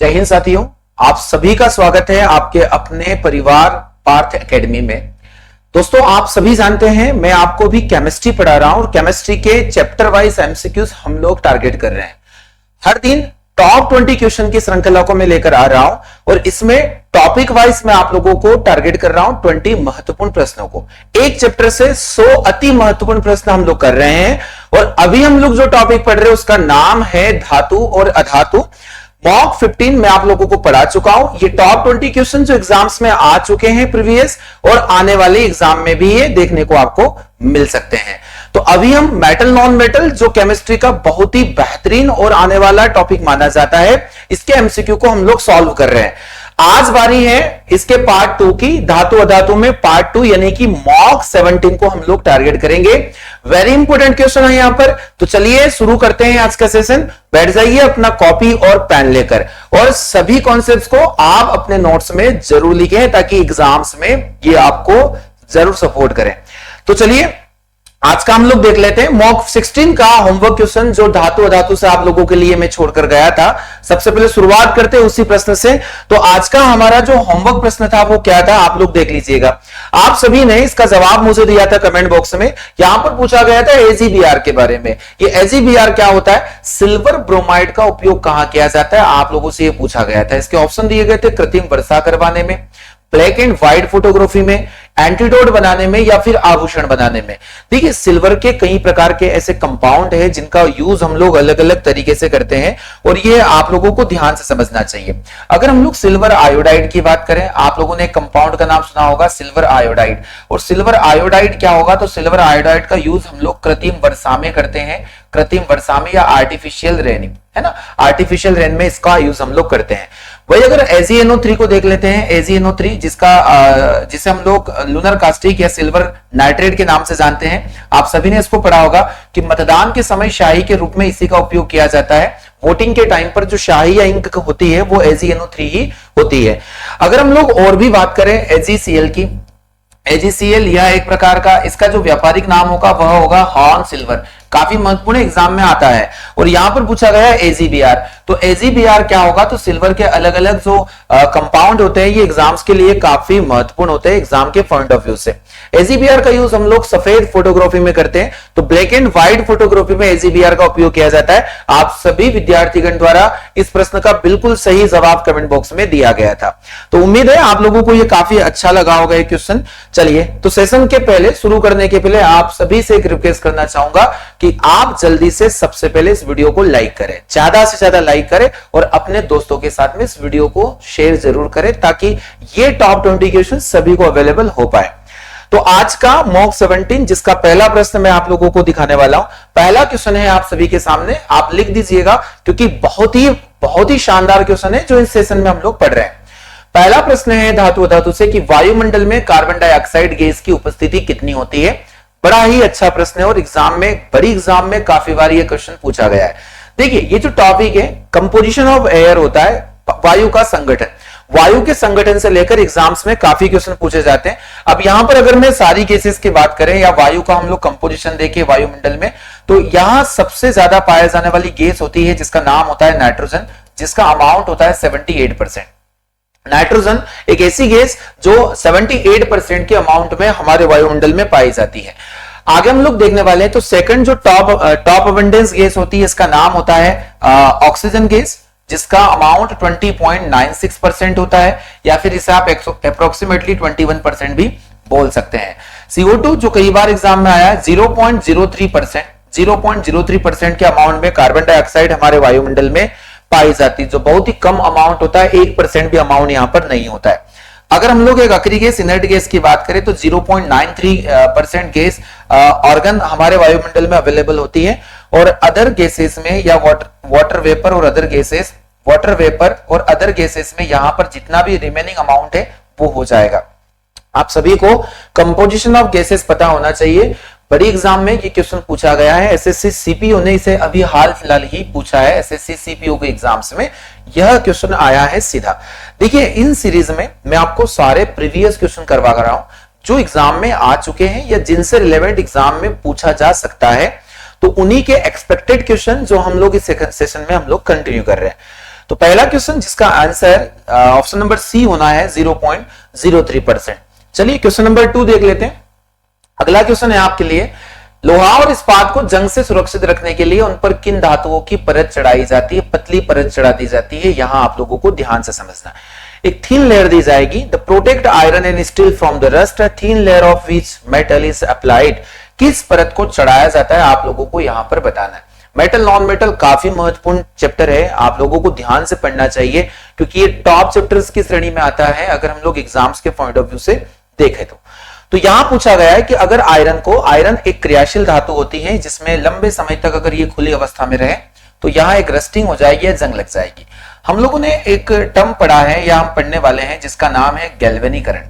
जय हिंद साथियों, आप सभी का स्वागत है आपके अपने परिवार पार्थ एकेडमी में। दोस्तों, आप सभी जानते हैं मैं आपको भी केमिस्ट्री पढ़ा रहा हूं और केमिस्ट्री के चैप्टर वाइज एमसीक्यूज हम लोग टारगेट कर रहे हैं। हर दिन टॉप 20 क्वेश्चन की श्रृंखला को मैं लेकर आ रहा हूं और इसमें टॉपिक वाइज मैं आप लोगों को टारगेट कर रहा हूं 20 महत्वपूर्ण प्रश्नों को। एक चैप्टर से 100 अति महत्वपूर्ण प्रश्न हम लोग कर रहे हैं और अभी हम लोग जो टॉपिक पढ़ रहे हैं उसका नाम है धातु और अधातु। मॉक 15 मैं आप लोगों को पढ़ा चुका हूं। ये टॉप 20 क्वेश्चन जो एग्जाम्स में आ चुके हैं प्रीवियस और आने वाले एग्जाम में भी ये देखने को आपको मिल सकते हैं। तो अभी हम मेटल नॉन मेटल जो केमिस्ट्री का बहुत ही बेहतरीन और आने वाला टॉपिक माना जाता है, इसके एमसीक्यू को हम लोग सॉल्व कर रहे हैं। आज बारी है इसके पार्ट 2 की। धातु अधातु में पार्ट 2 यानी कि मॉक 17 को हम लोग टारगेट करेंगे। वेरी इंपोर्टेंट क्वेश्चन है यहां पर। तो चलिए शुरू करते हैं आज का सेशन। बैठ जाइए अपना कॉपी और पेन लेकर और सभी कॉन्सेप्ट्स को आप अपने नोट्स में जरूर लिखें ताकि एग्जाम्स में ये आपको जरूर सपोर्ट करें। तो चलिए आज का हम लोग देख लेते हैं मॉक 16 का होमवर्क क्वेश्चन जो धातु अधातु से आप लोगों के लिए मैं छोड़कर गया था। सबसे पहले शुरुआत करते हैं उसी प्रश्न से। तो आज का हमारा जो होमवर्क प्रश्न था वो क्या था, आप लोग देख लीजिएगा। आप सभी ने इसका जवाब मुझे दिया था कमेंट बॉक्स में। यहां पर पूछा गया था AgBr के बारे में। ये AgBr क्या होता है, सिल्वर ब्रोमाइड का उपयोग कहां किया जाता है, आप लोगों से ये पूछा गया था। इसके ऑप्शन दिए गए थे कृत्रिम वर्षा करवाने में, ब्लैक एंड व्हाइट फोटोग्राफी में, एंटीडोट बनाने में या फिर आभूषण बनाने में। देखिए सिल्वर के कई प्रकार के ऐसे कंपाउंड है जिनका यूज हम लोग अलग अलग तरीके से करते हैं और ये आप लोगों को ध्यान से समझना चाहिए। अगर हम लोग सिल्वर आयोडाइड की बात करें, आप लोगों ने एक कंपाउंड का नाम सुना होगा सिल्वर आयोडाइड। और सिल्वर आयोडाइड क्या होगा, तो सिल्वर आयोडाइड का यूज हम लोग कृत्रिम वर्षा में करते हैं। कृत्रिम वर्षा में या आर्टिफिशियल रेनिंग है ना, आर्टिफिशियल रेन में इसका यूज हम लोग करते हैं। वही अगर AgNO3 को देख लेते हैं, AgNO3 जिसे हम लोग लूनर कास्टिक या सिल्वर नाइट्रेट के नाम से जानते हैं। आप सभी ने इसको पढ़ा होगा कि मतदान के समय शाही के रूप में इसी का उपयोग किया जाता है। वोटिंग के टाइम पर जो शाही या इंक होती है वो AgNO3 ही होती है। अगर हम लोग और भी बात करें AgCl की, AgCl यह एक प्रकार का इसका जो व्यापारिक नाम होगा वह होगा हॉर्न सिल्वर। काफी महत्वपूर्ण एग्जाम में आता है और यहां पर पूछा गया है AgBr। तो AgBr क्या होगा, तो सिल्वर के अलग अलग जो कंपाउंड होते हैं ये एग्जाम्स के लिए काफी महत्वपूर्ण होते हैं एग्जाम के पॉइंट ऑफ व्यू से। AgBr का यूज हम लोग सफेद फोटोग्राफी में करते हैं, तो ब्लैक एंड व्हाइट फोटोग्राफी में AgBr का उपयोग किया जाता है। आप सभी विद्यार्थीगण द्वारा इस प्रश्न का बिल्कुल सही जवाब कमेंट बॉक्स में दिया गया था। तो उम्मीद है आप लोगों को ये काफी अच्छा लगा होगा ये क्वेश्चन। चलिए तो सेशन के पहले शुरू करने के पहले आप सभी से एक रिक्वेस्ट करना चाहूंगा कि आप जल्दी से सबसे पहले इस वीडियो को लाइक करें, ज्यादा से ज्यादा लाइक करें और अपने दोस्तों के साथ में इस वीडियो को शेयर जरूर करें ताकि ये टॉप 20 क्वेश्चन सभी को अवेलेबल हो पाए। तो आज का मॉक 17 जिसका पहला प्रश्न मैं आप लोगों को दिखाने वाला हूं, पहला क्वेश्चन है आप सभी के सामने, आप लिख दीजिएगा क्योंकि बहुत ही शानदार क्वेश्चन है जो इस सेशन में हम लोग पढ़ रहे हैं। पहला प्रश्न है धातु अधातु से कि वायुमंडल में कार्बन डाइऑक्साइड गैस की उपस्थिति कितनी होती है। बड़ा ही अच्छा प्रश्न है और बड़ी एग्जाम में काफी बार ये क्वेश्चन पूछा गया है। देखिए ये जो टॉपिक है कंपोजिशन ऑफ एयर होता है, वायु का संगठन। वायु के संगठन से लेकर एग्जाम्स में काफी क्वेश्चन पूछे जाते हैं। अब यहां पर अगर मैं सारी केसेस की बात करें या वायु का हम लोग कंपोजिशन देखें वायुमंडल में, तो यहां सबसे ज्यादा पाया जाने वाली गैस होती है जिसका नाम होता है नाइट्रोजन, जिसका अमाउंट होता है 78%। नाइट्रोजन एक ऐसी गैस जो 78% के अमाउंट में हमारे वायुमंडल में पाई जाती है। आगे हम लोग देखने वाले हैं तो सेकंड जो टॉप अबंडेंस गैस होती है इसका नाम होता है ऑक्सीजन गैस, जिसका अमाउंट 20.96% होता है या फिर इसे आप अप्रोक्सीमेटली 21% भी बोल सकते हैं। CO2 जो कई बार एग्जाम में आया है 0.03% के अमाउंट में कार्बन डाइऑक्साइड हमारे वायुमंडल में पाई जाती है, जो बहुत ही कम अमाउंट होता है, 1% भी अमाउंट यहां पर नहीं होता है। अगर हम लोग एक आखिरी गैस इनर्ट गैस की बात करें तो 0.93% गैस ऑर्गन हमारे वायुमंडल में अवेलेबल होती है और अदर गैसेस में या वाटर वेपर और अदर गैसेस में यहां पर जितना भी रिमेनिंग अमाउंट है वो हो जाएगा। आप सभी को कंपोजिशन ऑफ गैसेस पता होना चाहिए। बड़ी एग्जाम में ये क्वेश्चन पूछा गया है, एसएससी सीपीओ ने इसे अभी हाल फिलहाल ही पूछा है। एसएससी सीपीओ के एग्जाम्स में यह क्वेश्चन आया है सीधा। देखिए इन सीरीज में मैं आपको सारे प्रीवियस क्वेश्चन करवा रहा हूं जो एग्जाम में आ चुके हैं या जिनसे रिलेवेंट एग्जाम में पूछा जा सकता है, तो उन्हीं के एक्सपेक्टेड क्वेश्चन जो हम लोग इस सेशन में हम लोग कंटिन्यू कर रहे हैं। तो पहला क्वेश्चन जिसका आंसर ऑप्शन नंबर सी होना है 0.03%। चलिए क्वेश्चन नंबर 2 देख लेते हैं। अगला क्वेश्चन है आपके लिए, लोहा और इस्पात को जंग से सुरक्षित रखने के लिए उन पर किन धातुओं की परत चढ़ाई जाती है? पतली परत चढ़ा दी जाती है। यहां आप लोगों को ध्यान से समझना है। एक थीन लेयर दी जाएगी, the protect iron and steel from the rust, a thin layer of which metal is applied. किस परत को चढ़ाया जाता है आप लोगों को यहां पर बताना है। मेटल नॉन मेटल काफी महत्वपूर्ण चैप्टर है, आप लोगों को ध्यान से पढ़ना चाहिए क्योंकि ये टॉप चैप्टर्स की श्रेणी में आता है अगर हम लोग एग्जाम्स के पॉइंट ऑफ व्यू से देखें तो यहां पूछा गया है कि अगर आयरन एक क्रियाशील धातु होती है जिसमें लंबे समय तक अगर ये खुली अवस्था में रहे तो यहां एक रस्टिंग हो जाएगी या जंग लग जाएगी। हम लोगों ने एक टर्म पढ़ा है या हम पढ़ने वाले हैं जिसका नाम है गैल्वेनीकरण।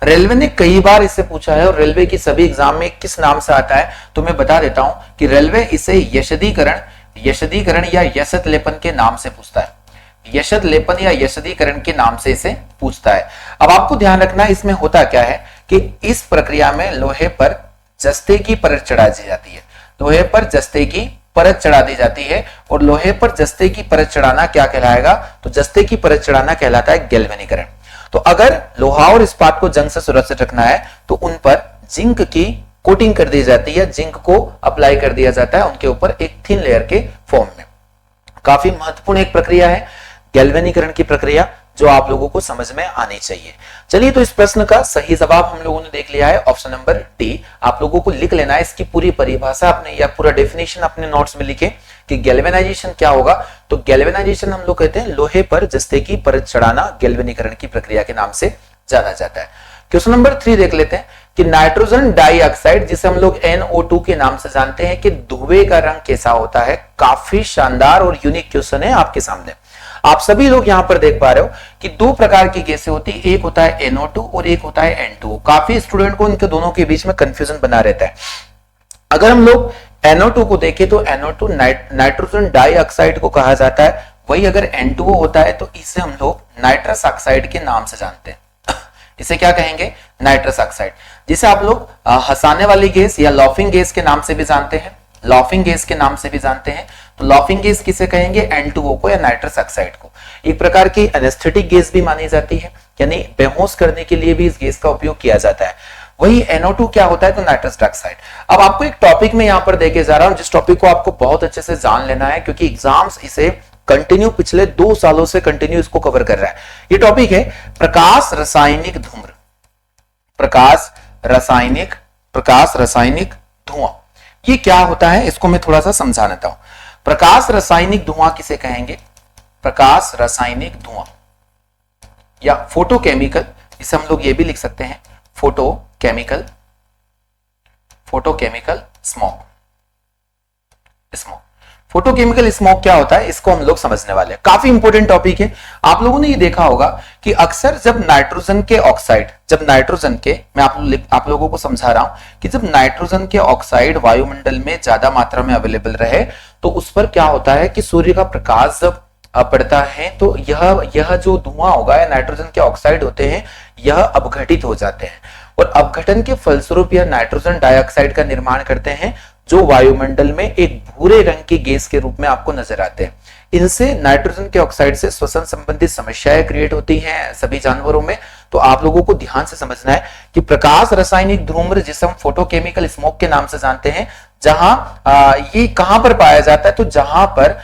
रेलवे ने कई बार इससे पूछा है और रेलवे की सभी एग्जाम में किस नाम से आता है तो मैं बता देता हूं कि रेलवे इसे यशदीकरण या यशत लेपन के नाम से पूछता है। यशत लेपन या यशदीकरण के नाम से इसे पूछता है। अब आपको ध्यान रखना इसमें होता क्या है कि इस प्रक्रिया में लोहे पर जस्ते की परत चढ़ा दी जाती है। लोहे पर जस्ते की परत चढ़ा दी जाती है और लोहे पर जस्ते की परत चढ़ाना क्या कहलाएगा? तो जस्ते की परत चढ़ाना कहलाता है गैल्वेनीकरण। तो अगर लोहा और इस्पात को जंग से सुरक्षित रखना है तो उन पर जिंक की कोटिंग कर दी जाती है, जिंक को अप्लाई कर दिया जाता है उनके ऊपर एक थिन लेयर के फॉर्म में। काफी महत्वपूर्ण एक प्रक्रिया है गैल्वेनीकरण की प्रक्रिया जो आप लोगों को समझ में आनी चाहिए। चलिए तो इस प्रश्न का सही जवाब हम लोगों ने देख लिया है, ऑप्शन नंबर डी। आप लोगों को लिख लेना है इसकी पूरी परिभाषा अपने या पूरा डेफिनेशन अपने नोट्स में लिखे कि गैल्वेनाइजेशन क्या होगा। तो गैल्वेनाइजेशन हम लोग कहते हैं लोहे पर जस्ते की परत चढ़ाना, गैल्वेनीकरण की प्रक्रिया के नाम से जाना जाता है। क्वेश्चन नंबर 3 देख लेते हैं कि नाइट्रोजन डाइऑक्साइड जिसे हम लोग NO2 के नाम से जानते हैं कि धुएं का रंग कैसा होता है? काफी शानदार और यूनिक क्वेश्चन है आपके सामने। आप सभी लोग यहां पर देख पा रहे हो कि दो प्रकार की गैसें होती है, एक होता है NO2 और एक होता है N2। काफी स्टूडेंट को इनके दोनों के बीच में कंफ्यूजन बना रहता है। अगर हम लोग NO2 को देखें तो NO2 नाइट्रोजन डाइऑक्साइड को कहा जाता है, वही अगर N2O होता है तो इसे हम लोग नाइट्रस ऑक्साइड के नाम से जानते हैं। इसे क्या कहेंगे? नाइट्रस ऑक्साइड, जिसे आप लोग हंसाने वाली गैस या लॉफिंग गैस के नाम से भी जानते हैं। लॉफिंग गैस के नाम से भी जानते हैं। तो लॉफिंग गैस किसे कहेंगे? N2O को या नाइट्रस ऑक्साइड को। एक प्रकार की एनेस्थेटिक गैस भी मानी जाती है, यानी बेहोश करने के लिए भी इस गैस का उपयोग किया जाता है। वही NO2 क्या होता है? तो नाइट्रस ऑक्साइड। अब आपको एक टॉपिक में यहां पर देके जा रहा हूं जिस टॉपिक को आपको बहुत अच्छे से जान लेना है क्योंकि एग्जाम्स इसे कंटिन्यू पिछले 2 सालों से कंटिन्यू इसको कवर कर रहा है। ये टॉपिक है प्रकाश रासायनिक धूम्र। प्रकाश रासायनिक धुआं। ये क्या होता है इसको मैं थोड़ा सा समझा देता हूं। प्रकाश रासायनिक धुआं किसे कहेंगे? प्रकाश रासायनिक धुआं या फोटोकेमिकल, इसे हम लोग ये भी लिख सकते हैं फोटोकेमिकल स्मोक। फोटोकेमिकल स्मोक क्या होता है इसको हम लोग समझने वाले हैं। काफी इंपॉर्टेंट टॉपिक है। आप लोगों ने ये देखा होगा कि अक्सर जब नाइट्रोजन के मैं आप लोगों को समझा रहा हूं कि जब नाइट्रोजन के ऑक्साइड वायुमंडल में ज्यादा मात्रा में अवेलेबल रहे तो उस पर क्या होता है कि सूर्य का प्रकाश जब पड़ता है तो यह जो धुआं होगा या नाइट्रोजन के ऑक्साइड होते हैं यह अपघटित हो जाते हैं और अपघटन के फलस्वरूप यह नाइट्रोजन डाइऑक्साइड का निर्माण करते हैं जो वायुमंडल में एक भूरे रंग की गैस के रूप में आपको नजर आते हैं। इनसे नाइट्रोजन के ऑक्साइड से श्वसन संबंधित समस्याएं क्रिएट होती हैं सभी जानवरों में। तो आप लोगों को ध्यान से समझना है कि प्रकाश रासायनिक धूम्र जिसे हम फोटोकेमिकल स्मोक के नाम से जानते हैं, जहां ये कहां पर पाया जाता है? तो जहां पर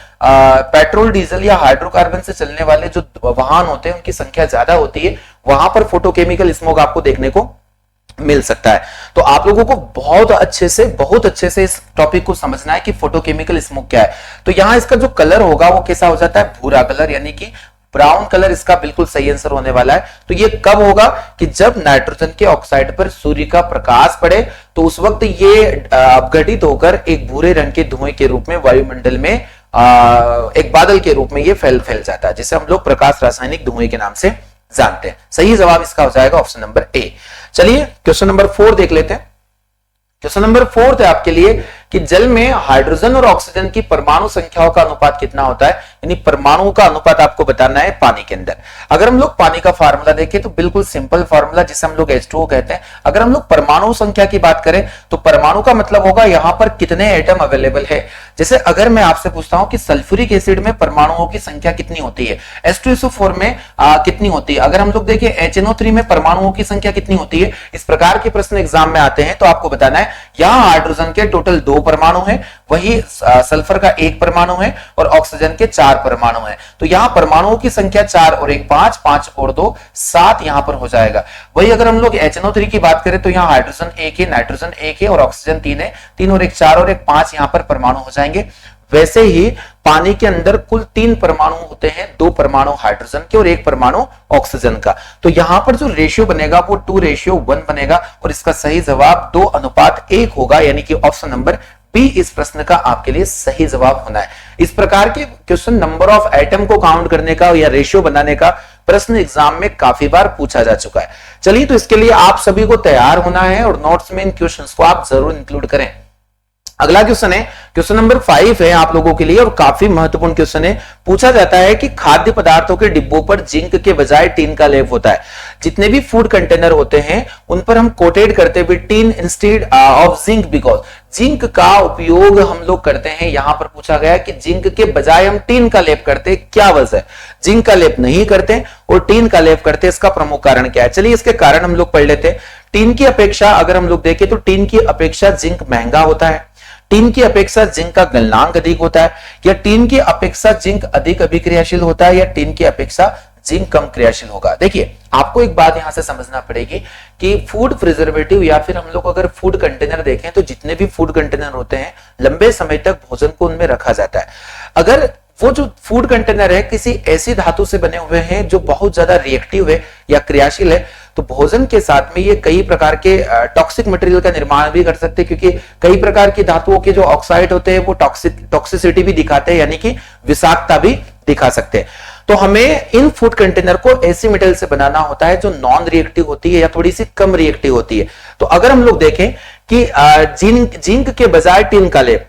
पेट्रोल डीजल या हाइड्रोकार्बन से चलने वाले जो वाहन होते हैं उनकी संख्या ज्यादा होती है, वहां पर फोटोकेमिकल स्मोक आपको देखने को मिल सकता है। तो आप लोगों को बहुत अच्छे से इस टॉपिक को समझना है कि फोटोकेमिकल स्मोक क्या है। तो यहां इसका जो कलर होगा वो कैसा हो जाता है? भूरा कलर, यानी कि ब्राउन कलर इसका बिल्कुल सही आंसर होने वाला है। तो ये कब होगा कि जब नाइट्रोजन के ऑक्साइड पर सूर्य का प्रकाश पड़े तो उस वक्त ये अपघटित होकर एक भूरे रंग के धुएं के रूप में वायुमंडल में एक बादल के रूप में ये फैल जाता है, जिसे हम लोग प्रकाश रासायनिक धुएं के नाम से जानते हैं। सही जवाब इसका हो जाएगा ऑप्शन नंबर ए। चलिए क्वेश्चन नंबर 4 देख लेते हैं। क्वेश्चन नंबर 4 है आपके लिए कि जल में हाइड्रोजन और ऑक्सीजन की परमाणु संख्याओं का अनुपात कितना होता है, यानी परमाणुओं का अनुपात आपको बताना है पानी के अंदर। अगर हम लोग पानी का फार्मूला देखें तो बिल्कुल सिंपल फार्मूला जिसे हम लोग H2O कहते हैं। अगर हम लोग परमाणु संख्या की बात करें तो परमाणु का मतलब होगा यहां पर कितने एटम अवेलेबल है। जैसे अगर मैं आपसे पूछता हूं कि सल्फ्यूरिक एसिड में परमाणुओं की संख्या कितनी होती है, H2SO4 में कितनी होती है, अगर हम लोग देखें HNO3 में परमाणुओं की संख्या कितनी होती है, इस प्रकार के प्रश्न एग्जाम में आते हैं तो आपको बताना है यहां हाइड्रोजन के टोटल 2 परमाणु हैं, वही सल्फर का 1 परमाणु है और ऑक्सीजन के 4 परमाणु हैं। तो यहां परमाणुओं की संख्या 4 और 1 5, 5 और 2 7 यहां पर हो जाएगा। वही अगर हम लोग HNO3 की बात करें तो यहां हाइड्रोजन 1 है, नाइट्रोजन 1 है और ऑक्सीजन 3 है, 3 और 1 4 और 1 5 यहां पर परमाणु हो जाएंगे। वैसे ही पानी के अंदर कुल 3 परमाणु होते हैं, 2 परमाणु हाइड्रोजन के और 1 परमाणु ऑक्सीजन का। तो यहां पर जो रेशियो बनेगा वो 2:1 बनेगा और इसका सही जवाब 2:1 होगा, यानी कि ऑप्शन नंबर बी इस प्रश्न का आपके लिए सही जवाब होना है। इस प्रकार के क्वेश्चन नंबर ऑफ एटम को काउंट करने का या रेशियो बनाने का प्रश्न एग्जाम में काफी बार पूछा जा चुका है। चलिए, तो इसके लिए आप सभी को तैयार होना है और नोट्स में इन क्वेश्चंस को आप जरूर इंक्लूड करें। अगला क्वेश्चन है, क्वेश्चन नंबर 5 है आप लोगों के लिए और काफी महत्वपूर्ण क्वेश्चन है। पूछा जाता है कि खाद्य पदार्थों के डिब्बों पर जिंक के बजाय टीन का लेप होता है। जितने भी फूड कंटेनर होते हैं उन पर हम कोटेड करते हुए tin instead of zinc, because zinc का उपयोग हम लोग करते हैं। यहां पर पूछा गया कि जिंक के बजाय हम टीन का लेप करते, क्या वजह है? जिंक का लेप नहीं करते और टीन का लेप करते, इसका प्रमुख कारण क्या है? चलिए इसके कारण हम लोग पढ़ लेते हैं। टीन की अपेक्षा अगर हम लोग देखें तो टीन की अपेक्षा जिंक महंगा होता है, टीन की अपेक्षा जिंक का गलनांक अधिक होता है, या टीन की अपेक्षा जिंक अधिक अभिक्रियाशील होता है, या टीन की अपेक्षा जिंक कम क्रियाशील होगा। देखिए, आपको एक बात यहां से समझना पड़ेगी कि फूड प्रिजर्वेटिव या फिर हम लोग अगर फूड कंटेनर देखें तो जितने भी फूड कंटेनर होते हैं लंबे समय तक भोजन को उनमें रखा जाता है। अगर वो जो फूड कंटेनर है किसी ऐसी धातु से बने हुए हैं जो बहुत ज्यादा रिएक्टिव है या क्रियाशील है, तो भोजन के साथ में ये कई प्रकार के टॉक्सिक मटेरियल का निर्माण भी कर सकते हैं, क्योंकि कई प्रकार की धातुओं के जो ऑक्साइड होते हैं वो टॉक्सिसिटी भी दिखाते हैं, यानी कि विषाक्तता भी दिखा सकते हैं। तो हमें इन फूड कंटेनर को ऐसी मेटल से बनाना होता है जो नॉन रिएक्टिव होती है या थोड़ी सी कम रिएक्टिव होती है। तो अगर हम लोग देखें कि जिंक के बजाय टीन का लेप,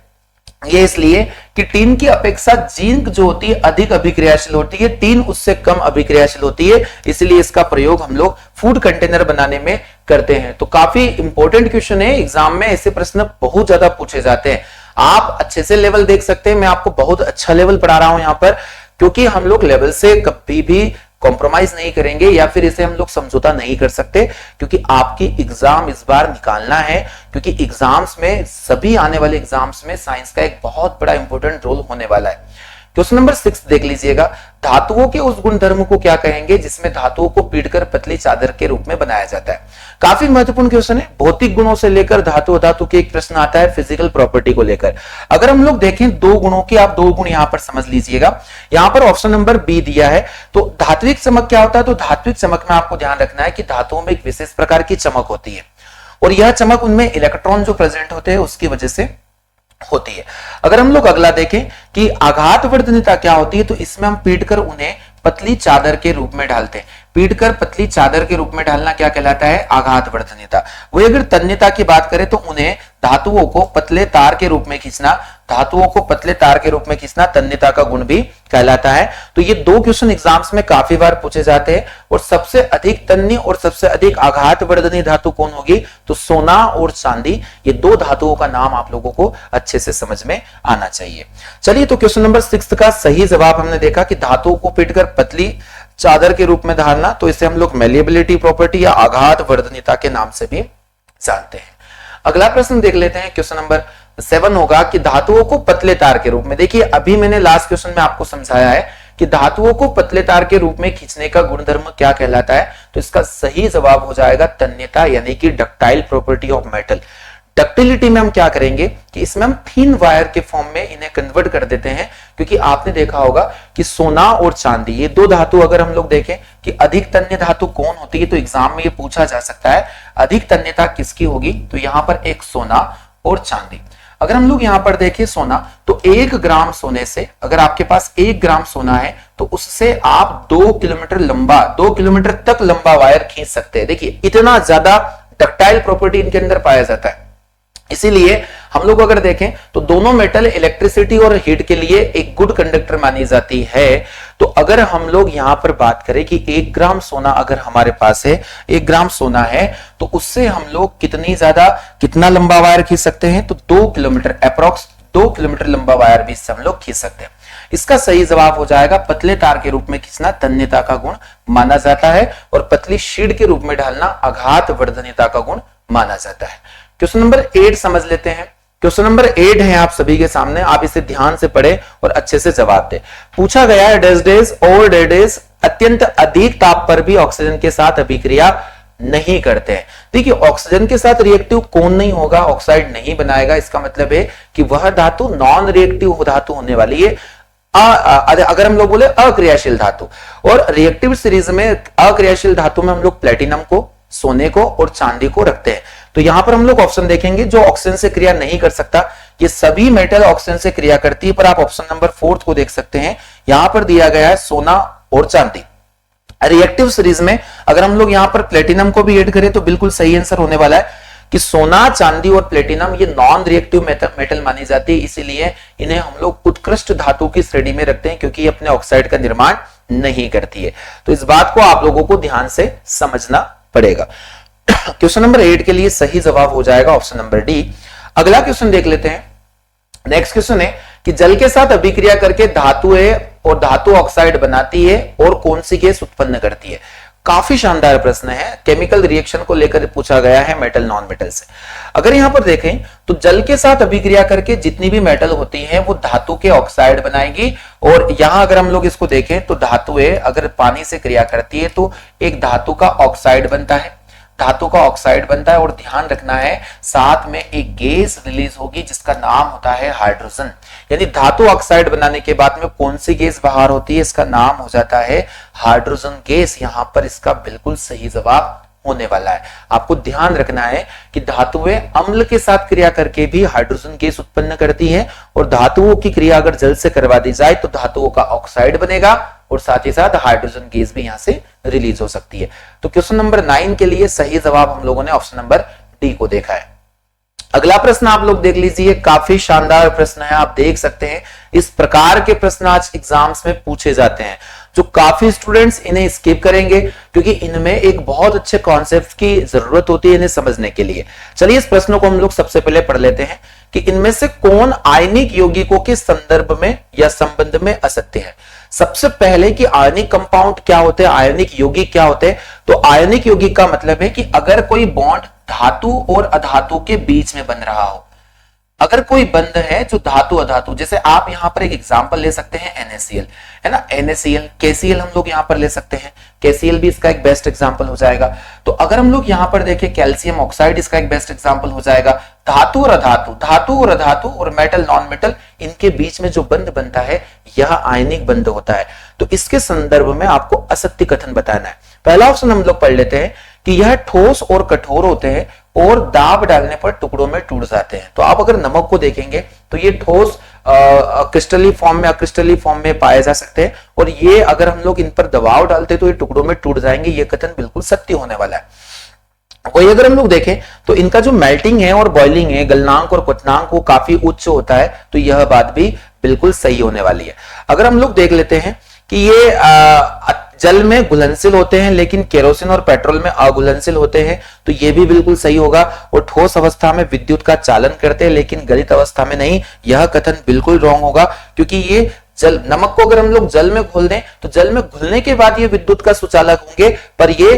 ये इसलिए कि टीन की अपेक्षा जिंक जो होती है अधिक अभिक्रियाशील होती है, टीन उससे कम अभिक्रियाशील होती है, इसलिए इसका प्रयोग हम लोग फूड कंटेनर बनाने में करते हैं। तो काफी इंपॉर्टेंट क्वेश्चन है, एग्जाम में ऐसे प्रश्न बहुत ज्यादा पूछे जाते हैं। आप अच्छे से लेवल देख सकते हैं, मैं आपको बहुत अच्छा लेवल पढ़ा रहा हूं यहां पर, क्योंकि हम लोग लेवल से कभी भी कॉम्प्रोमाइज नहीं करेंगे या फिर इसे हम लोग समझौता नहीं कर सकते, क्योंकि आपकी एग्जाम इस बार निकालना है। क्योंकि एग्जाम्स में, सभी आने वाले एग्जाम्स में साइंस का एक बहुत बड़ा इंपॉर्टेंट रोल होने वाला है। क्वेश्चन नंबर 6 देख लीजिएगा। धातुओं के उस गुणधर्म को क्या कहेंगे जिसमें धातुओं को पीटकर पतली चादर के रूप में बनाया जाता है? काफी महत्वपूर्ण क्वेश्चन है। भौतिक गुणों से लेकर धातु अधातु के एक प्रश्न आता है फिजिकल प्रॉपर्टी को लेकर। अगर हम लोग देखें 2 गुणों की, आप 2 गुण यहां पर समझ लीजिएगा। यहां पर ऑप्शन नंबर बी दिया है। तो धात्विक चमक क्या होता है? तो धात्विक चमक में आपको ध्यान रखना है कि धातुओं में एक विशेष प्रकार की चमक होती है और यह चमक उनमें इलेक्ट्रॉन जो प्रेजेंट होते हैं उसकी वजह से होती है। अगर हम लोग अगला देखें कि आघातवर्धनीयता क्या होती है, तो इसमें हम पीटकर उन्हें पतली चादर के रूप में डालते हैं। पीटकर पतली चादर के रूप में डालना क्या कहलाता है? आघातवर्धनीयता। वही अगर तन्यता की बात करें तो उन्हें धातुओं को पतले तार के रूप में खींचना, धातुओं को पतले तार के रूप में खींचना तन्यता का गुण भी कहलाता है। तो ये 2 क्वेश्चन एग्जाम्स में काफी बार पूछे जाते हैं। और सबसे अधिक तन्य और सबसे अधिक आघातवर्धनीय धातु कौन होगी? तो सोना और चांदी। ये 2 धातुओं का नाम आप लोगों को अच्छे से समझ में आना चाहिए। चलिए, तो क्वेश्चन नंबर 6 का सही जवाब हमने देखा कि धातुओं को पीटकर पतली चादर के रूप में धारना, तो इसे हम लोग मेलिएबिलिटी प्रॉपर्टी या आघातवर्धनीयता के नाम से भी जानते हैं। अगला प्रश्न देख लेते हैं। क्वेश्चन नंबर 7 होगा कि धातुओं को पतले तार के रूप में, देखिए अभी मैंने लास्ट क्वेश्चन में आपको समझाया है कि धातुओं को पतले तार के रूप में खींचने का गुणधर्म क्या कहलाता है। तो इसका सही जवाब हो जाएगा तन्यता, यानी कि ductile property of metal. Ductility में हम क्या करेंगे कि इसमें हम थिन वायर के फॉर्म में इन्हें कन्वर्ट कर देते हैं, क्योंकि आपने देखा होगा कि सोना और चांदी ये 2 धातु, अगर हम लोग देखें कि अधिक तन्य धातु कौन होती है, तो एग्जाम में ये पूछा जा सकता है अधिक तन्यता किसकी होगी। तो यहां पर एक सोना और चांदी। अगर हम लोग यहां पर देखें सोना, तो 1 ग्राम सोने से, अगर आपके पास 1 ग्राम सोना है तो उससे आप 2 किलोमीटर लंबा, 2 किलोमीटर तक लंबा वायर खींच सकते हैं। देखिए इतना ज्यादा डक्टाइल प्रॉपर्टी इनके अंदर पाया जाता है, इसीलिए हम लोग अगर देखें तो दोनों मेटल इलेक्ट्रिसिटी और हीट के लिए एक गुड कंडक्टर मानी जाती है। तो अगर हम लोग यहां पर बात करें कि 1 ग्राम सोना अगर हमारे पास है, 1 ग्राम सोना है, तो उससे हम लोग कितना लंबा वायर खींच सकते हैं? तो 2 किलोमीटर, अप्रोक्स 2 किलोमीटर लंबा वायर भी इससे हम लोग खींच सकते हैं। इसका सही जवाब हो जाएगा पतले तार के रूप में खींचना तन्यता का गुण माना जाता है, और पतली शीट के रूप में ढालना आघात वर्धनीयता का गुण माना जाता है। क्वेश्चन नंबर 8 समझ लेते हैं। क्वेश्चन नंबर 8 है आप सभी के सामने, आप इसे ध्यान से पढ़े और अच्छे से जवाब दे। पूछा गया है डैश डैश और डैश डैश अत्यंत अधिक ताप पर भी ऑक्सीजन के साथ अभिक्रिया नहीं करते हैं। देखिए ऑक्सीजन के साथ रिएक्टिव कौन नहीं होगा? ऑक्साइड नहीं बनाएगा। इसका मतलब है कि वह धातु नॉन रिएक्टिव धातु होने वाली है। अगर हम लोग बोले अक्रियाशील धातु, और रिएक्टिव सीरीज में अक्रियाशील धातु में हम लोग प्लेटिनम को, सोने को और चांदी को रखते हैं। तो यहां पर हम लोग ऑप्शन देखेंगे जो ऑक्सीजन से क्रिया नहीं कर सकता। ये सभी मेटल ऑक्सीजन से क्रिया करती है, पर आप ऑप्शन नंबर 4 को देख सकते हैं। यहां पर दिया गया है सोना और चांदी। रिएक्टिव सीरीज में अगर हम लोग यहां पर प्लेटिनम को भी ऐड करें तो बिल्कुल सही आंसर होने वाला है कि सोना, चांदी और प्लेटिनम ये नॉन रिएक्टिव मेटल मानी जाती है, इसीलिए इन्हें हम लोग उत्कृष्ट धातु की श्रेणी में रखते हैं, क्योंकि ये अपने ऑक्साइड का निर्माण नहीं करती है। तो इस बात को आप लोगों को ध्यान से समझना पड़ेगा। क्वेश्चन नंबर 8 के लिए सही जवाब हो जाएगा ऑप्शन नंबर डी। अगला क्वेश्चन देख लेते हैं। नेक्स्ट क्वेश्चन है कि जल के साथ अभिक्रिया करके धातु और धातु ऑक्साइड बनाती है और कौन सी गैस उत्पन्न करती है? काफी शानदार प्रश्न है, केमिकल रिएक्शन को लेकर पूछा गया है मेटल नॉन मेटल से। अगर यहां पर देखें तो जल के साथ अभिक्रिया करके जितनी भी मेटल होती हैं वो धातु के ऑक्साइड बनाएगी, और यहां अगर हम लोग इसको देखें तो धातुएं अगर पानी से क्रिया करती है तो एक धातु का ऑक्साइड बनता है, धातु का ऑक्साइड बनता है, और ध्यान रखना है साथ में एक गैस रिलीज होगी जिसका नाम होता है हाइड्रोजन। यानी धातु ऑक्साइड बनाने के बाद में कौन सी गैस बाहर होती है? इसका नाम हो जाता है हाइड्रोजन गैस। यहां पर इसका बिल्कुल सही जवाब होने वाला है। आपको ध्यान रखना है कि धातुएं अम्ल के साथ क्रिया करके भी हाइड्रोजन गैस उत्पन्न करती हैं, और धातुओं की क्रिया अगर जल से करवा दी जाए तो धातुओं का ऑक्साइड बनेगा और साथ ही साथ हाइड्रोजन गैस भी यहां से रिलीज हो सकती है। तो क्वेश्चन नंबर 9 के लिए सही जवाब हम लोगों ने ऑप्शन नंबर डी को देखा है। अगला प्रश्न आप लोग देख लीजिए, काफी शानदार प्रश्न है, आप देख सकते हैं इस प्रकार के प्रश्न आज एग्जाम्स में पूछे जाते हैं, जो काफी स्टूडेंट्स इन्हें स्किप करेंगे क्योंकि इनमें एक बहुत अच्छे कॉन्सेप्ट की जरूरत होती है इन्हें समझने के लिए। चलिए इस प्रश्न को हम लोग सबसे पहले पढ़ लेते हैं कि इनमें से कौन आयनिक यौगिकों के संदर्भ में या संबंध में असत्य है। सबसे पहले कि आयनिक कंपाउंड क्या होते हैं, आयनिक यौगिक क्या होते हैं। तो आयनिक यौगिक का मतलब है कि अगर कोई बॉन्ड धातु और अधातु के बीच में बन रहा हो, अगर कोई बंध है जो धातु अधातु, जैसे आप यहां पर एक एग्जांपल ले सकते हैं NaCl, है ना, NaCl, KCl हम लोग यहां पर ले सकते हैं, KCl भी इसका एक बेस्ट एग्जांपल हो जाएगा। तो अगर हम लोग यहां पर देखें कैल्शियम ऑक्साइड इसका एक बेस्ट एग्जांपल हो जाएगा। धातु और अधातु, धातु और अधातु और मेटल नॉन मेटल, इनके बीच में जो बंध बनता है यह आयनिक बंध होता है। तो इसके संदर्भ में आपको असत्य कथन बताना है। पहला ऑप्शन हम लोग पढ़ लेते हैं कि यह ठोस और कठोर होते हैं और दाब डालने पर टुकड़ों में टूट जाते हैं। तो आप अगर नमक को देखेंगे तो ये ठोस क्रिस्टली फॉर्म में, अक्रिस्टली फॉर्म में पाए जा सकते हैं, और ये अगर हम लोग इन पर दबाव डालते तो ये टुकड़ों में टूट जाएंगे। ये कथन बिल्कुल सत्य होने वाला है। वही अगर हम लोग देखें तो इनका जो मेल्टिंग है और बॉइलिंग है, गलनांक और क्वथनांक वो काफी उच्च होता है, तो यह बात भी बिल्कुल सही होने वाली है। अगर हम लोग देख लेते हैं कि ये जल में घुलनशील होते हैं लेकिन केरोसिन और पेट्रोल में अघुलनशील होते हैं, तो ये भी बिल्कुल सही होगा। और ठोस अवस्था में विद्युत का चालन करते हैं लेकिन गलित अवस्था में नहीं, यह कथन बिल्कुल रॉन्ग होगा, क्योंकि ये जल, नमक को अगर हम लोग जल में घोल दें तो जल में घुलने के बाद ये विद्युत का सुचालक होंगे, पर ये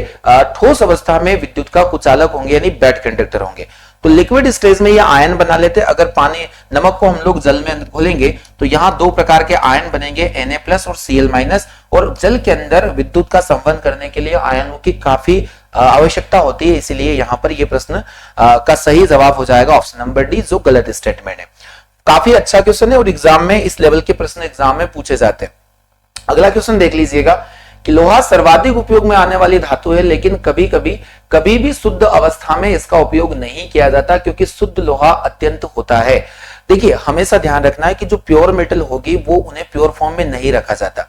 ठोस अवस्था में विद्युत का कुचालक होंगे, यानी बैड कंडक्टर होंगे। तो लिक्विड स्टेज में ये आयन बना लेते हैं। अगर पानी, नमक को हम लोग जल में घोलेंगे तो यहाँ दो प्रकार के आयन बनेंगे, Na+ और Cl-, और जल के अंदर विद्युत का संवहन करने के लिए आयनों की काफी आवश्यकता होती है, इसीलिए यहाँ पर ये प्रश्न का सही जवाब हो जाएगा ऑप्शन नंबर डी, जो गलत स्टेटमेंट है। काफी अच्छा क्वेश्चन है और एग्जाम में इस लेवल के प्रश्न एग्जाम में पूछे जाते हैं। अगला क्वेश्चन देख लीजिएगा कि लोहा सर्वाधिक उपयोग में आने वाली धातु है, लेकिन कभी भी शुद्ध अवस्था में इसका उपयोग नहीं किया जाता, क्योंकि शुद्ध लोहा अत्यंत होता है। देखिए हमेशा ध्यान रखना है कि जो प्योर मेटल होगी वो उन्हें प्योर फॉर्म में नहीं रखा जाता,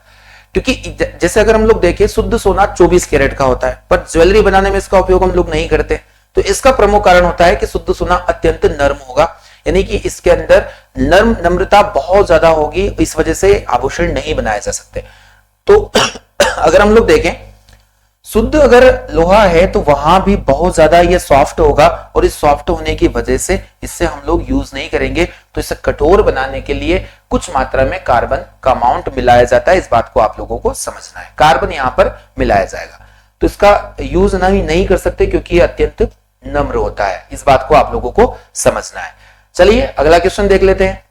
क्योंकि जैसे अगर हम लोग देखें शुद्ध सोना 24 कैरेट का होता है, पर ज्वेलरी बनाने में इसका उपयोग हम लोग नहीं करते। तो इसका प्रमुख कारण होता है कि शुद्ध सोना अत्यंत नर्म होगा, यानी कि इसके अंदर नम्रता बहुत ज्यादा होगी, इस वजह से आभूषण नहीं बनाए जा सकते। तो अगर हम लोग देखें शुद्ध अगर लोहा है तो वहां भी बहुत ज्यादा ये सॉफ्ट होगा, और इस सॉफ्ट होने की वजह से इससे हम लोग यूज नहीं करेंगे। तो इसे कठोर बनाने के लिए कुछ मात्रा में कार्बन का अमाउंट मिलाया जाता है, इस बात को आप लोगों को समझना है। कार्बन यहां पर मिलाया जाएगा, तो इसका यूज नहीं कर सकते क्योंकि यह अत्यंत नम्र होता है, इस बात को आप लोगों को समझना है। चलिए अगला क्वेश्चन देख लेते हैं।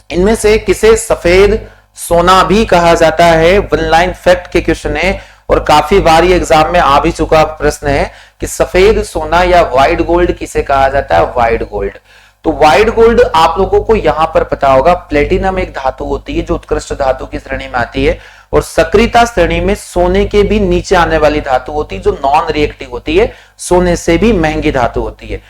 इनमें से किसे सफेद सोना भी कहा जाता है? वन लाइन फैक्ट के क्वेश्चन है और काफी बार ये एग्जाम में आ भी चुका प्रश्न है कि सफेद सोना या व्हाइट गोल्ड किसे कहा जाता है? White gold. तो व्हाइट गोल्ड आप लोगों को यहां पर पता होगा, प्लेटिनम एक धातु होती है जो उत्कृष्ट धातु की श्रेणी में आती है, और सक्रियता श्रेणी में सोने के भी नीचे आने वाली धातु होती है जो नॉन रिएक्टिव होती है, सोने से भी महंगी धातु होती है।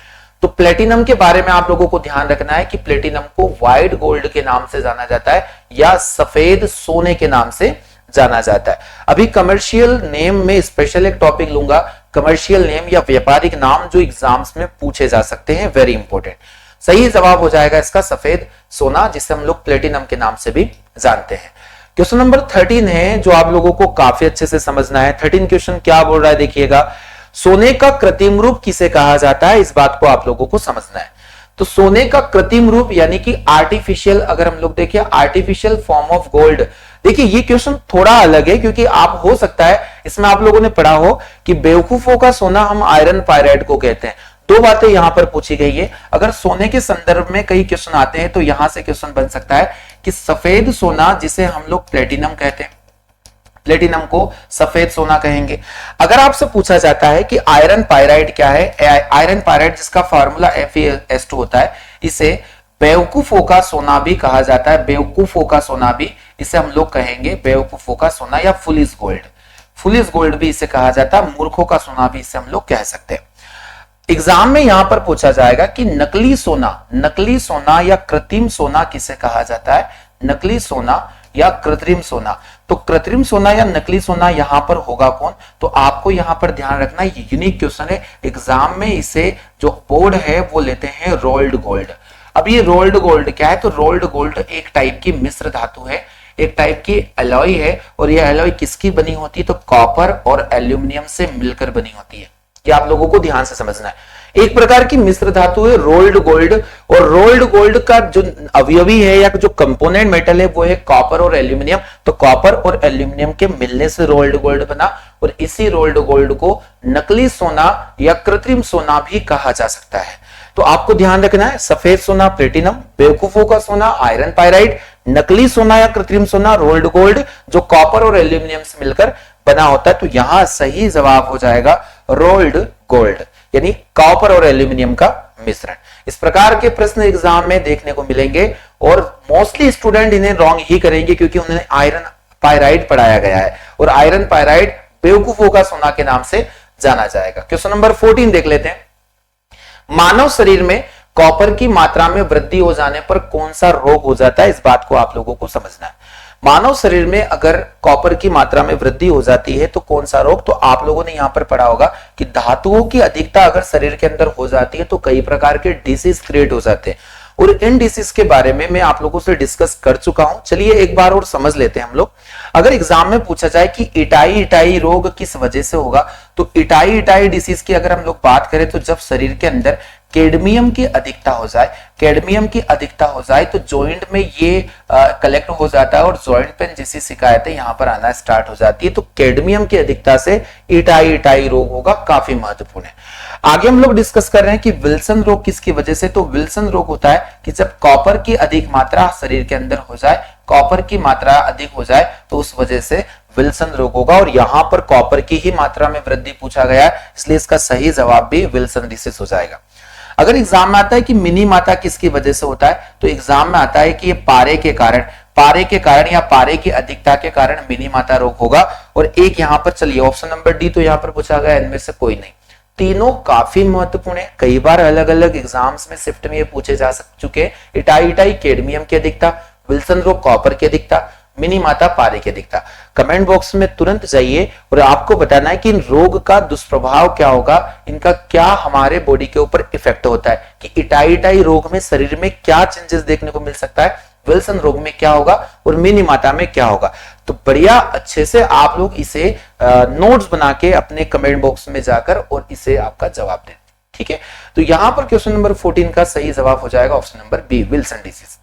तो प्लेटिनम के बारे में आप लोगों को ध्यान रखना है कि प्लेटिनम को व्हाइट गोल्ड के नाम से जाना जाता है या सफेद सोने के नाम से जाना जाता है। अभी कमर्शियल नेम में स्पेशल एक टॉपिक लूंगा, कमर्शियल नेम या व्यापारिक नाम जो एग्जाम्स में पूछे जा सकते हैं, वेरी इंपॉर्टेंट। सही जवाब हो जाएगा इसका सफेद सोना, जिसे हम लोग प्लेटिनम के नाम से भी जानते हैं। क्वेश्चन नंबर 13 है जो आप लोगों को काफी अच्छे से समझना है। 13 क्वेश्चन क्या बोल रहा है देखिएगा, सोने का कृत्रिम रूप किसे कहा जाता है? इस बात को आप लोगों को समझना है। तो सोने का कृत्रिम रूप यानी कि आर्टिफिशियल, अगर हम लोग देखिए आर्टिफिशियल फॉर्म ऑफ गोल्ड। देखिए ये क्वेश्चन थोड़ा अलग है क्योंकि आप हो सकता है इसमें आप लोगों ने पढ़ा हो कि बेवकूफों का सोना हम आयरन पायराइड को कहते हैं। दो बातें यहां पर पूछी गई है। अगर सोने के संदर्भ में कई क्वेश्चन आते हैं तो यहां से क्वेश्चन बन सकता है कि सफेद सोना जिसे हम लोग प्लेटिनम कहते हैं, प्लेटिनम को सफेद सोना कहेंगे। अगर आपसे पूछा जाता है कि आयरन पायराइड क्या है, आयरन पायराइड जिसका फार्मूला FeS2 होता है, इसे बेवकूफों का सोना भी कहा जाता है। बेवकूफों का सोना भी इसे हम लोग कहेंगे बेवकूफों का सोना या फुलिश गोल्ड, फुलिश गोल्ड भी इसे कहा जाता है। मूर्खों का सोना भी इसे हम लोग कह सकते हैं। एग्जाम में यहां पर पूछा जाएगा कि नकली सोना या कृत्रिम सोना किसे कहा जाता है? नकली सोना या कृत्रिम सोना। तो कृत्रिम सोना या नकली सोना यहां पर होगा कौन? तो आपको यहां पर ध्यान रखना, ये यूनिक क्वेश्चन है। एग्जाम में इसे जो बोर्ड है वो लेते हैं रोल्ड गोल्ड। अब ये रोल्ड गोल्ड क्या है? तो रोल्ड गोल्ड एक टाइप की मिश्र धातु है, एक टाइप की एलॉय है, और ये एलॉय किसकी बनी होती है? तो कॉपर और एल्यूमिनियम से मिलकर बनी होती है। ये आप लोगों को ध्यान से समझना है। एक प्रकार की मिश्र धातु है रोल्ड गोल्ड, और रोल्ड गोल्ड का जो अवयवी है या जो कंपोनेंट मेटल है वो है कॉपर और एल्यूमिनियम। तो कॉपर और एल्यूमिनियम के मिलने से रोल्ड गोल्ड बना, और इसी रोल्ड गोल्ड को नकली सोना या कृत्रिम सोना भी कहा जा सकता है। तो आपको ध्यान रखना है, सफेद सोना प्लेटिनम, बेवकूफों का सोना आयरन पायराइड, नकली सोना या कृत्रिम सोना रोल्ड गोल्ड जो कॉपर और एल्यूमिनियम से मिलकर बना होता है। तो यहां सही जवाब हो जाएगा रोल्ड गोल्ड, यानी कॉपर और एल्यूमिनियम का मिश्रण। इस प्रकार के प्रश्न एग्जाम में देखने को मिलेंगे, और मोस्टली स्टूडेंट इन्हें रॉन्ग ही करेंगे क्योंकि उन्हें आयरन पायराइड पढ़ाया गया है, और आयरन पायराइड बेवकूफों का सोना के नाम से जाना जाएगा। क्वेश्चन नंबर 14 देख लेते हैं। मानव शरीर में कॉपर की मात्रा में वृद्धि हो जाने पर कौन सा रोग हो जाता है? इस बात को आप लोगों को समझना है। मानव शरीर में अगर कॉपर की मात्रा में वृद्धि हो जाती है तो कौन सा रोग? तो आप लोगों ने यहां पर पढ़ा होगा कि धातुओं की अधिकता अगर शरीर के अंदर हो जाती है तो कई प्रकार के डिसीज क्रिएट हो जाते हैं, और इन डिसीज के बारे में मैं आप लोगों से डिस्कस कर चुका हूं। चलिए एक बार और समझ लेते हैं हम लोग। अगर एग्जाम में पूछा जाए कि इटाई रोग किस वजह से होगा, तो इटाई डिसीज की अगर हम लोग बात करें तो जब शरीर के अंदर कैडमियम की अधिकता हो जाए, कैडमियम की अधिकता हो जाए तो जॉइंट में ये कलेक्ट हो जाता है, और जॉइंट पेन जैसी शिकायतें यहां पर आना स्टार्ट हो जाती है। तो कैडमियम की अधिकता से इटाई रोग होगा, काफी महत्वपूर्ण है। आगे हम लोग डिस्कस कर रहे हैं कि विल्सन रोग किसकी वजह से? तो विल्सन रोग होता है कि जब कॉपर की अधिक मात्रा शरीर के अंदर हो जाए, कॉपर की मात्रा अधिक हो जाए तो उस वजह से विल्सन रोग होगा, और यहां पर कॉपर की ही मात्रा में वृद्धि पूछा गया है, इसलिए इसका सही जवाब भी विल्सन डिसीज हो जाएगा। अगर एग्जाम में आता है कि मिनी माता किसकी वजह से होता है, तो एग्जाम में आता है कि ये पारे के कारण या पारे की अधिकता के कारण मिनी माता रोग होगा। और एक यहां पर चलिए ऑप्शन नंबर डी तो यहां पर पूछा गया, इनमें से कोई नहीं। तीनों काफी महत्वपूर्ण है, कई बार अलग अलग एग्जाम्स में शिफ्ट में ये पूछे जा चुके हैं। इटाई कैडमियम की अधिकता, विल्सन रोग कॉपर की अधिकता, मिनीमाता पारिकेदिकता। कमेंट बॉक्स में तुरंत जाइए और आपको बताना है कि इन रोग का दुष्प्रभाव क्या होगा, इनका क्या हमारे बॉडी के ऊपर इफेक्ट होता है, कि इटाई रोग में शरीर में क्या चेंजेस देखने को मिल सकता है, विल्सन रोग में क्या होगा और मिनीमाता में क्या होगा। तो बढ़िया अच्छे से आप लोग इसे नोट्स बना के अपने कमेंट बॉक्स में जाकर और इसे आपका जवाब दें, ठीक है। तो यहां पर क्वेश्चन नंबर 14 का सही जवाब हो जाएगा option number B, Wilson disease.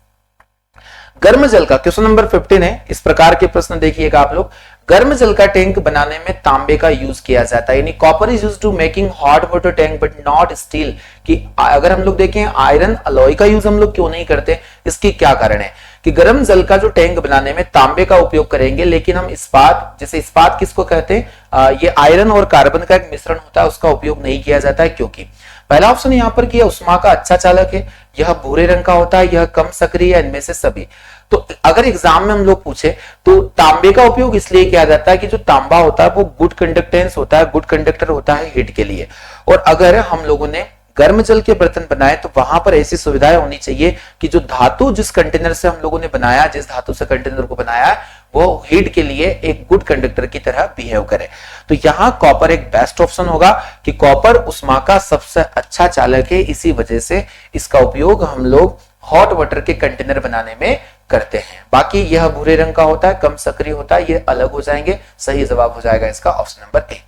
गर्म जल का क्वेश्चन नंबर 15 है। इस प्रकार के प्रश्न देखिएगा आप लोग। गर्म जल का टैंक बनाने में तांबे का यूज किया जाता है, यानी copper is used to making hot water tank but not steel. कि अगर हम लोग देखें आयरन अलॉय का यूज हम लोग क्यों नहीं करते, इसकी क्या कारण है कि गर्म जल का जो टैंक बनाने में तांबे का उपयोग करेंगे, लेकिन हम इस्पात, जैसे इस्पात किसको कहते हैं, ये आयरन और कार्बन का एक मिश्रण होता है, उसका उपयोग नहीं किया जाता है। क्योंकि पहला ऑप्शन यहाँ पर कि उष्मा का अच्छा चालक है, यह भूरे रंग का होता है, यह कम सक्रिय है, इनमें से सभी। तो अगर एग्जाम में हम लोग पूछे तो तांबे का उपयोग इसलिए किया जाता है कि जो तांबा होता है वो गुड कंडक्टेंस होता है, गुड कंडक्टर होता है हीट के लिए। और अगर हम लोगों ने गर्म जल के बर्तन बनाए तो वहां पर ऐसी सुविधाएं होनी चाहिए कि जो धातु जिस कंटेनर से हम लोगों ने बनाया, जिस धातु से कंटेनर को बनाया है, वो हीट के लिए एक गुड कंडक्टर की तरह बिहेव करे। तो यहाँ कॉपर एक बेस्ट ऑप्शन होगा कि कॉपर उष्मा का सबसे अच्छा चालक है, इसी वजह से इसका उपयोग हम लोग हॉट वाटर के कंटेनर बनाने में करते हैं। बाकी यह भूरे रंग का होता है, कम सक्रिय होता है, ये अलग हो जाएंगे। सही जवाब हो जाएगा इसका ऑप्शन नंबर ए।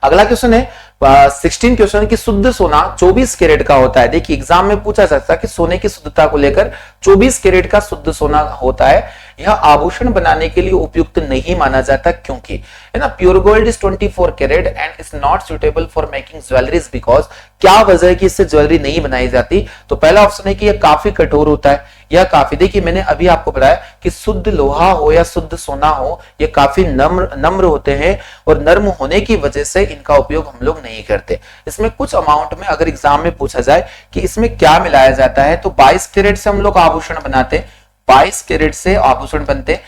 अगला क्वेश्चन है 16 क्वेश्चन की शुद्ध सोना 24 कैरेट का होता है। देखिए एग्जाम में पूछा जाता है कि सोने की शुद्धता को लेकर 24 कैरेट का शुद्ध सोना होता है, यह आभूषण बनाने के लिए उपयुक्त नहीं माना जाता। क्योंकि है ना, pure gold is 24 carrot and is not suitable for making jewelleries because. क्या वजह है कि इससे ज्वेलरी नहीं बनाई जाती? तो पहला ऑप्शन है कि यह काफी कठोर होता है, यह काफी, देखिए मैंने अभी आपको बताया कि शुद्ध लोहा हो या शुद्ध सोना हो, ये काफी नम्र होते हैं और नर्म होने की वजह से इनका उपयोग हम लोग नहीं करते। इसमें कुछ अमाउंट में अगर एग्जाम में पूछा जाए कि इसमें क्या मिलाया जाता है, तो 22 कैरेट से हम लोग आभूषण बनाते, 22 कैरेट से आभूषण बनते।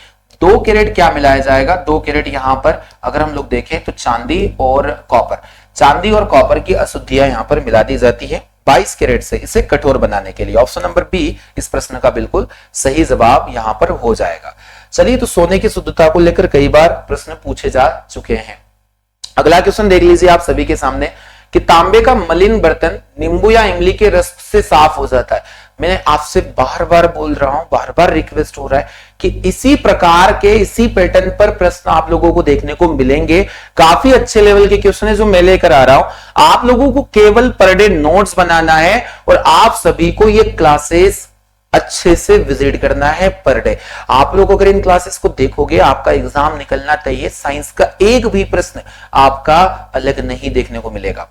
2 कैरेट क्या मिलाया जाएगा? 2 कैरेट यहाँ पर अगर हम लोग देखें तो चांदी और कॉपर, चांदी और कॉपर की अशुद्धियां यहाँ पर मिला दी जाती है 22 कैरेट से, इसे कठोर बनाने के लिए। ऑप्शन नंबर बी इस प्रश्न का बिल्कुल सही जवाब यहां पर हो जाएगा। चलिए, तो सोने की शुद्धता को लेकर कई बार प्रश्न पूछे जा चुके हैं। अगला क्वेश्चन देख लीजिए आप सभी के सामने कि तांबे का मलिन बर्तन नींबू या इमली के रस से साफ हो जाता है। मैंने आपसे बार बार बोल रहा हूं, बार बार रिक्वेस्ट हो रहा है कि इसी प्रकार के, इसी पैटर्न पर प्रश्न आप लोगों को देखने को मिलेंगे। काफी अच्छे लेवल के क्वेश्चन है जो मैं लेकर आ रहा हूं। आप लोगों को केवल पर डे नोट्स बनाना है और आप सभी को ये क्लासेस अच्छे से विजिट करना है पर डे। आप लोग अगर इन क्लासेस को देखोगे, आपका एग्जाम निकलना चाहिए, साइंस का एक भी प्रश्न आपका अलग नहीं देखने को मिलेगा।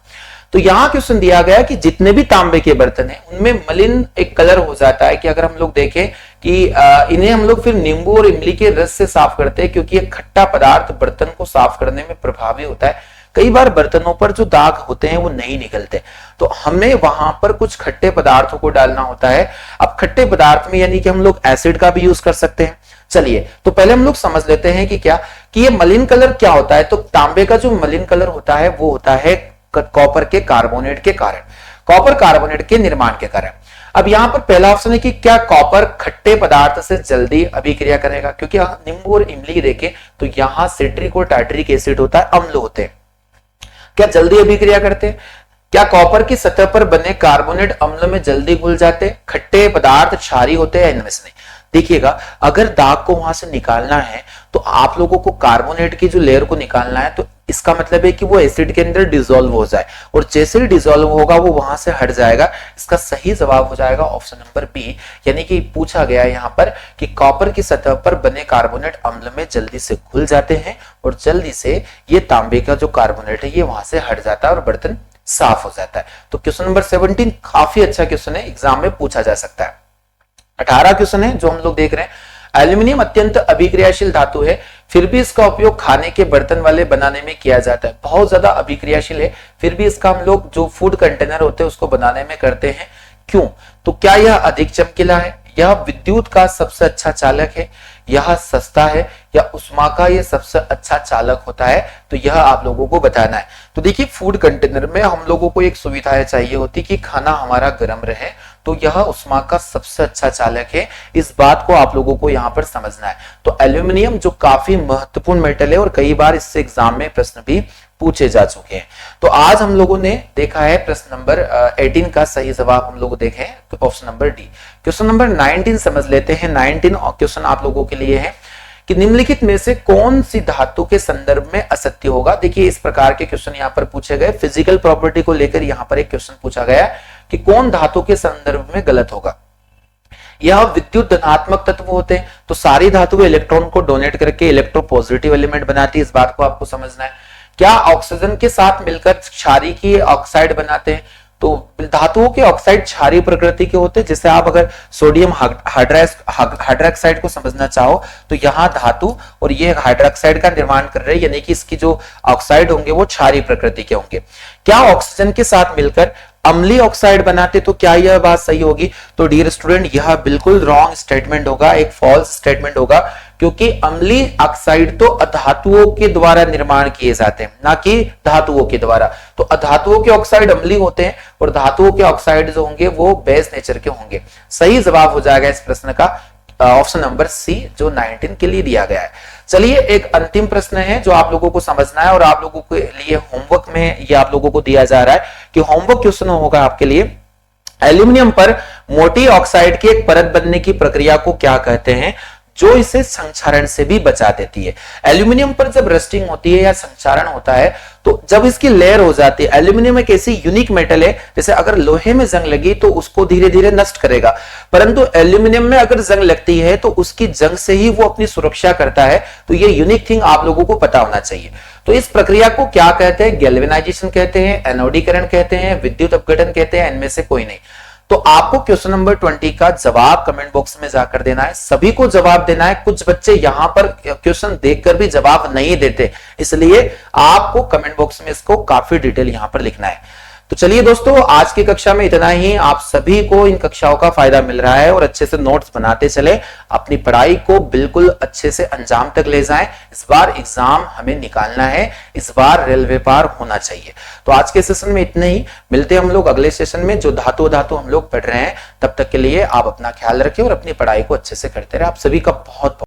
तो यहां क्वेश्चन दिया गया कि जितने भी तांबे के बर्तन हैं उनमें मलिन एक कलर हो जाता है, कि अगर हम लोग देखें कि इन्हें हम लोग फिर नींबू और इमली के रस से साफ करते हैं, क्योंकि ये खट्टा पदार्थ बर्तन को साफ करने में प्रभावी होता है। कई बार बर्तनों पर जो दाग होते हैं वो नहीं निकलते, तो हमें वहां पर कुछ खट्टे पदार्थों को डालना होता है। अब खट्टे पदार्थ में यानी कि हम लोग एसिड का भी यूज कर सकते हैं। चलिए, तो पहले हम लोग समझ लेते हैं कि क्या कि ये मलिन कलर क्या होता है। तो तांबे का जो मलिन कलर होता है वो होता है कॉपर के कार्बोनेट के कारण, कॉपर कार्बोनेट के निर्माण के कारण। अब यहां पर पहला ऑप्शन है कि क्या कॉपर खट्टे पदार्थ से जल्दी अभिक्रिया करेगा, क्योंकि नींबू और इमली देखें तो यहां सिट्रिक और टार्टरिक एसिड होता है, अम्ल होते हैं, क्या जल्दी अभिक्रिया करते हैं? क्या कॉपर की सतह पर बने कार्बोनेट अम्ल में जल्दी घुल जाते? खट्टे पदार्थ क्षारी होते हैं इनमें से नहीं। देखिएगा, अगर दाग को वहां से निकालना है तो आप लोगों को कार्बोनेट की जो लेयर को निकालना है, तो इसका मतलब है कि वो एसिड के अंदर डिसॉल्व हो जाए, और जैसे ही डिसॉल्व होगा वो वहां से हट जाएगा। इसका सही जवाब हो जाएगा ऑप्शन नंबर बी, यानी कि पूछा गया यहां पर कि कॉपर की सतह पर बने कार्बोनेट अम्ल में जल्दी से घुल जाते हैं और जल्दी से ये तांबे का जो कार्बोनेट है ये वहां से हट जाता है और बर्तन साफ हो जाता है। तो क्वेश्चन नंबर 17 काफी अच्छा क्वेश्चन है, एग्जाम में पूछा जा सकता है। 18 क्वेश्चन है जो हम लोग देख रहे हैं। एल्यूमिनियम अत्यंत अभिक्रियाशील धातु है, फिर भी इसका उपयोग खाने के बर्तन वाले बनाने में किया जाता है। बहुत ज्यादा अभिक्रियाशील है, फिर भी इसका हम लोग जो फूड कंटेनर होते हैं उसको बनाने में करते हैं। क्यों? तो क्या यह अधिक चमकीला है, यह विद्युत का सबसे अच्छा चालक है, यह सस्ता है, या उष्मा का यह सबसे अच्छा चालक होता है? तो यह आप लोगों को बताना है। तो देखिए, फूड कंटेनर में हम लोगों को एक सुविधा चाहिए होती कि खाना हमारा गर्म रहे, तो यह उष्मा का सबसे अच्छा चालक है। इस बात को आप लोगों को यहां पर समझना है। तो एल्यूमिनियम जो काफी महत्वपूर्ण मेटल है और कई बार इससे एग्जाम में प्रश्न भी पूछे जा चुके हैं। तो आज हम लोगों ने देखा है प्रश्न नंबर 18 का सही जवाब हम लोग देखें option number D. Question number 19 समझ लेते हैं। 19 क्वेश्चन आप लोगों के लिए है कि निम्नलिखित में से कौन सी धातु के संदर्भ में असत्य होगा। देखिए इस प्रकार के क्वेश्चन यहां पर पूछे गए। फिजिकल प्रॉपर्टी को लेकर यहां पर एक क्वेश्चन पूछा गया कि कौन धातु के संदर्भ में गलत होगा। यह विद्युत धनात्मक तत्व होते हैं, तो सारी धातुएं इलेक्ट्रॉन को डोनेट करके इलेक्ट्रोपॉजिटिव एलिमेंट बनाती है। इस बात को आपको समझना है। क्या ऑक्सीजन के साथ मिलकर क्षारीय की ऑक्साइड बनाते हैं? तो धातुओं के ऑक्साइड क्षारीय प्रकृति के होते हैं। जैसे आप अगर सोडियम हाइड्रोक्साइड को समझना चाहो तो यहाँ धातु और ये हाइड्रोक्साइड का निर्माण कर रहे हैं, यानी कि इसकी जो ऑक्साइड होंगे वो क्षारीय प्रकृति के होंगे। क्या ऑक्सीजन के साथ मिलकर अम्लीय ऑक्साइड बनाते, तो क्या यह बात सही होगी? तो डियर स्टूडेंट यह बिल्कुल रॉन्ग स्टेटमेंट होगा, एक फॉल्स स्टेटमेंट होगा, क्योंकि अम्लीय ऑक्साइड तो अधातुओं के द्वारा निर्माण किए जाते हैं, ना कि धातुओं के द्वारा। तो अधातुओं के ऑक्साइड अम्लीय होते हैं और धातुओं के ऑक्साइड जो होंगे वो बेस नेचर के होंगे। सही जवाब हो जाएगा इस प्रश्न का ऑप्शन नंबर सी, जो 19 के लिए दिया गया है। चलिए एक अंतिम प्रश्न है जो आप लोगों को समझना है और आप लोगों के लिए होमवर्क में ये आप लोगों को दिया जा रहा है कि होमवर्क क्वेश्चन होगा आपके लिए, एल्यूमिनियम पर मोटी ऑक्साइड की एक परत बनने की प्रक्रिया को क्या कहते हैं जो इसे संक्षारण से भी बचा देती है। एल्यूमिनियम पर जब रस्टिंग होती है या संक्षारण होता है तो जब इसकी लेयर हो जाती है, एल्यूमिनियम एक ऐसी यूनिक मेटल है जैसे अगर लोहे में जंग लगी तो उसको धीरे धीरे नष्ट करेगा, परंतु एल्यूमिनियम में अगर जंग लगती है तो उसकी जंग से ही वो अपनी सुरक्षा करता है। तो ये यूनिक थिंग आप लोगों को पता होना चाहिए। तो इस प्रक्रिया को क्या कहते हैं? गैल्वेनाइजेशन कहते हैं, एनोडीकरण कहते हैं, विद्युत अपघटन कहते हैं, इनमें से कोई नहीं। तो आपको क्वेश्चन नंबर 20 का जवाब कमेंट बॉक्स में जाकर देना है, सभी को जवाब देना है। कुछ बच्चे यहां पर क्वेश्चन देखकर भी जवाब नहीं देते, इसलिए आपको कमेंट बॉक्स में इसको काफी डिटेल यहां पर लिखना है। तो चलिए दोस्तों आज की कक्षा में इतना ही। आप सभी को इन कक्षाओं का फायदा मिल रहा है और अच्छे से नोट्स बनाते चले, अपनी पढ़ाई को बिल्कुल अच्छे से अंजाम तक ले जाएं। इस बार एग्जाम हमें निकालना है, इस बार रेलवे पार होना चाहिए। तो आज के सेशन में इतना ही, मिलते हैं हम लोग अगले सेशन में जो धातु हम लोग पढ़ रहे हैं। तब तक के लिए आप अपना ख्याल रखें और अपनी पढ़ाई को अच्छे से करते रहे। आप सभी का बहुत